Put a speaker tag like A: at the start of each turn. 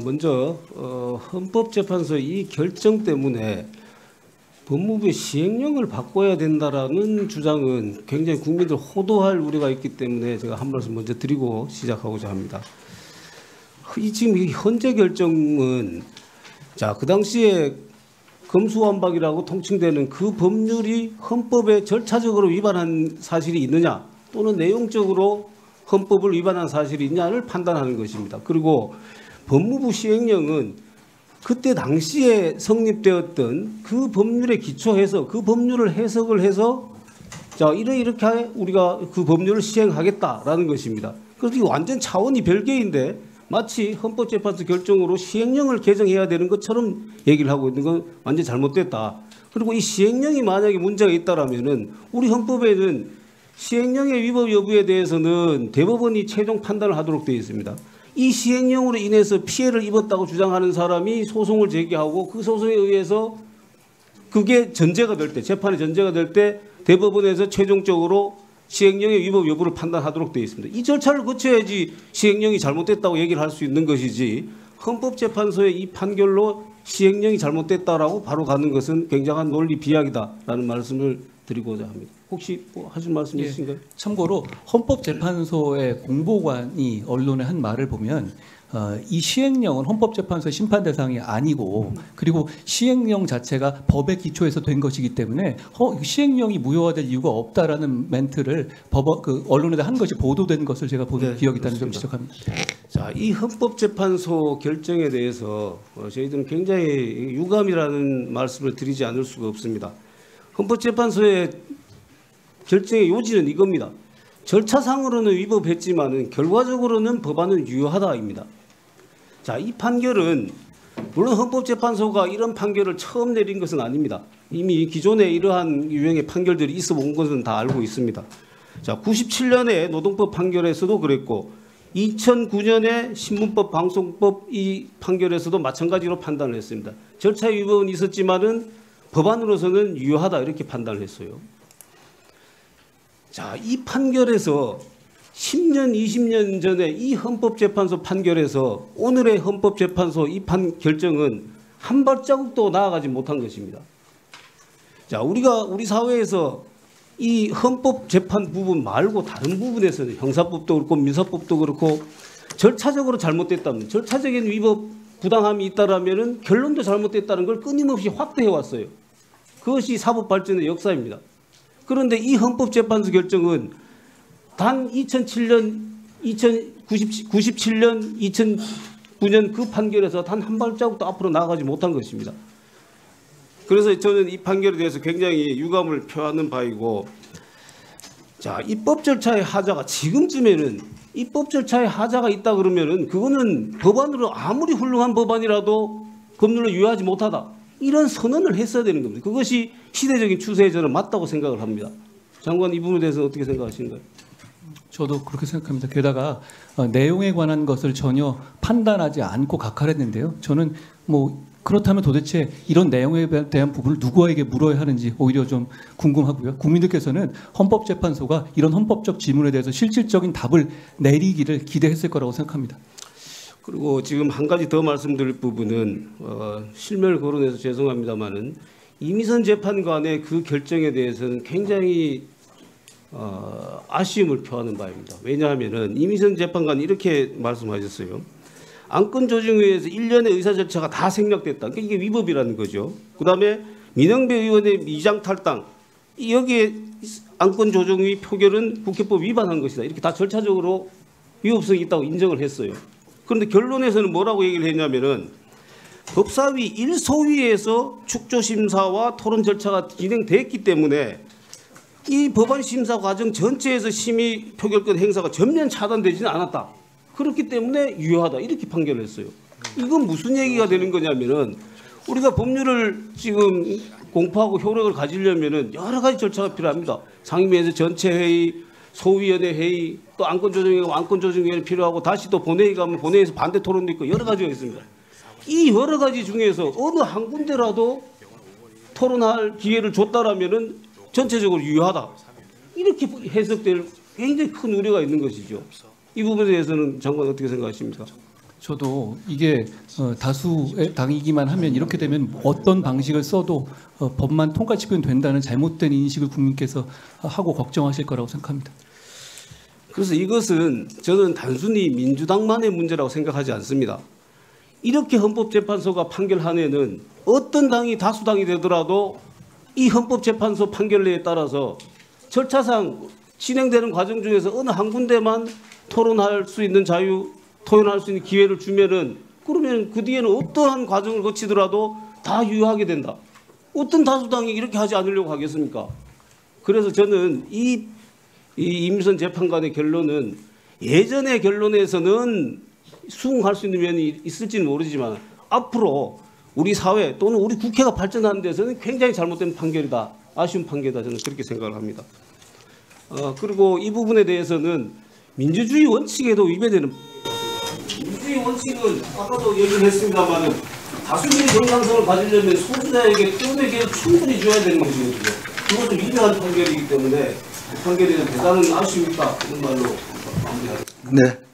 A: 먼저 헌법재판소의 이 결정 때문에 법무부의 시행령을 바꿔야 된다라는 주장은 굉장히 국민들 호도할 우려가 있기 때문에 제가 한 말씀 먼저 드리고 시작하고자 합니다. 지금 이 헌재 결정은 그 당시에 검수완박이라고 통칭되는 그 법률이 헌법에 절차적으로 위반한 사실이 있느냐 또는 내용적으로 헌법을 위반한 사실이 있냐를 판단하는 것입니다. 그리고 법무부 시행령은 그때 당시에 성립되었던 그 법률에 기초해서 그 법률을 해석을 해서 이렇게 우리가 그 법률을 시행하겠다라는 것입니다. 그래서 이게 완전 차원이 별개인데 마치 헌법재판소 결정으로 시행령을 개정해야 되는 것처럼 얘기를 하고 있는 건 완전 잘못됐다. 그리고 이 시행령이 만약에 문제가 있다라면은 우리 헌법에는 시행령의 위법 여부에 대해서는 대법원이 최종 판단을 하도록 되어 있습니다. 이 시행령으로 인해서 피해를 입었다고 주장하는 사람이 소송을 제기하고 그 소송에 의해서 그게 전제가 될 때, 재판의 전제가 될 때 대법원에서 최종적으로 시행령의 위법 여부를 판단하도록 되어 있습니다. 이 절차를 거쳐야지 시행령이 잘못됐다고 얘기를 할 수 있는 것이지 헌법재판소의 이 판결로 시행령이 잘못됐다라고 바로 가는 것은 굉장한 논리 비약이다라는 말씀을 드리고자 합니다. 혹시 하실 말씀 있으신가요?
B: 참고로 헌법재판소의 공보관이 언론에 한 말을 보면 이 시행령은 헌법재판소의 심판 대상이 아니고 그리고 시행령 자체가 법의 기초에서 된 것이기 때문에 시행령이 무효화될 이유가 없다라는 멘트를 언론에다 한 것이 보도된 것을 제가 본 기억이 있다는 점 지적합니다.
A: 이 헌법재판소 결정에 대해서 저희들은 굉장히 유감이라는 말씀을 드리지 않을 수가 없습니다. 헌법재판소의 결정의 요지는 이겁니다. 절차상으로는 위법했지만은 결과적으로는 법안은 유효하다입니다. 이 판결은 물론 헌법재판소가 이런 판결을 처음 내린 것은 아닙니다. 이미 기존에 이러한 유형의 판결들이 있어 온 것은 다 알고 있습니다. 97년에 노동법 판결에서도 그랬고 2009년에 신문법 방송법 이 판결에서도 마찬가지로 판단을 했습니다. 절차 위법은 있었지만은 법안으로서는 유효하다 이렇게 판단을 했어요. 이 판결에서 10년, 20년 전에 이 헌법재판소 판결에서 오늘의 헌법재판소 이 결정은 한 발자국도 나아가지 못한 것입니다. 우리 사회에서 이 헌법재판 부분 말고 다른 부분에서는 형사법도 그렇고 민사법도 그렇고 절차적으로 잘못됐다면 절차적인 위법 부당함이 있다라면은 결론도 잘못됐다는 걸 끊임없이 확대해 왔어요. 그것이 사법 발전의 역사입니다. 그런데 이 헌법재판소 결정은 단 2007년, 97년, 2009년 그 판결에서 단 한 발자국도 앞으로 나아가지 못한 것입니다. 그래서 저는 이 판결에 대해서 굉장히 유감을 표하는 바이고, 입법 절차의 하자가 지금쯤에는 입법 절차에 하자가 있다 그러면은 그거는 법안으로 아무리 훌륭한 법안이라도 법률로 유효하지 못하다. 이런 선언을 했어야 되는 겁니다. 그것이 시대적인 추세에 저는 맞다고 생각을 합니다. 장관 이 부분에 대해서 어떻게 생각하시는가요?
B: 저도 그렇게 생각합니다. 게다가 내용에 관한 것을 전혀 판단하지 않고 각하했는데요. 저는 그렇다면 도대체 이런 내용에 대한 부분을 누구에게 물어야 하는지 오히려 좀 궁금하고요. 국민들께서는 헌법재판소가 이런 헌법적 질문에 대해서 실질적인 답을 내리기를 기대했을 거라고 생각합니다.
A: 그리고 지금 한 가지 더 말씀드릴 부분은 실명을 거론해서 죄송합니다만은 이미선 재판관의 그 결정에 대해서는 굉장히 아쉬움을 표하는 바입니다. 왜냐하면은 이미선 재판관이 이렇게 말씀하셨어요. 안건조정위에서 1년의 의사 절차가 다 생략됐다. 그러니까 이게 위법이라는 거죠. 그다음에 민영배 의원의 미장 탈당 여기에 안건조정위 표결은 국회법 위반한 것이다. 이렇게 다 절차적으로 위법성이 있다고 인정을 했어요. 그런데 결론에서는 뭐라고 얘기를 했냐면은 법사위 1소위에서 축조심사와 토론 절차가 진행됐기 때문에 이 법안 심사 과정 전체에서 심의 표결권 행사가 전면 차단되지는 않았다. 그렇기 때문에 유효하다. 이렇게 판결을 했어요. 이건 무슨 얘기가 되는 거냐면은 우리가 법률을 지금 공포하고 효력을 가지려면은 여러 가지 절차가 필요합니다. 상임위에서 전체 회의, 소위원회 회의, 또 안건조정위원회 필요하고 다시 또 본회의 가면 본회의에서 반대 토론도 있고 여러 가지가 있습니다. 이 여러 가지 중에서 어느 한 군데라도 토론할 기회를 줬다라면은 전체적으로 유효하다. 이렇게 해석될 굉장히 큰 우려가 있는 것이죠. 이 부분에 대해서는 장관 어떻게 생각하십니까?
B: 저도 이게 다수의 당이기만 하면 이렇게 되면 어떤 방식을 써도 법만 통과시키면 된다는 잘못된 인식을 국민께서 하고 걱정하실 거라고 생각합니다.
A: 그래서 이것은 저는 단순히 민주당만의 문제라고 생각하지 않습니다. 이렇게 헌법재판소가 판결한 해는 어떤 당이 다수당이 되더라도 이 헌법재판소 판결례에 따라서 절차상 진행되는 과정 중에서 어느 한 군데만 토론할 수 있는 토론할 수 있는 기회를 주면은 그러면 그 뒤에는 어떠한 과정을 거치더라도 다 유효하게 된다. 어떤 다수당이 이렇게 하지 않으려고 하겠습니까? 그래서 저는 이 임선 재판관의 결론은 예전의 결론에서는 수긍할 수 있는 면이 있을지는 모르지만 앞으로 우리 사회 또는 우리 국회가 발전하는 데서는 굉장히 잘못된 판결이다. 아쉬운 판결이다. 저는 그렇게 생각을 합니다. 그리고 이 부분에 대해서는 민주주의 원칙에도 위배되는 민주주의 원칙은 아까도 얘기를 했습니다만 다수결의 정당성을 가지려면 소수자에게 표현의 기회를 충분히 줘야 되는 것이거든요. 그것도 위배한 판결이기 때문에 그 판결에 대한 대단한 아쉬움이 있다. 이런 말로 마무리하겠습니다.
C: 네.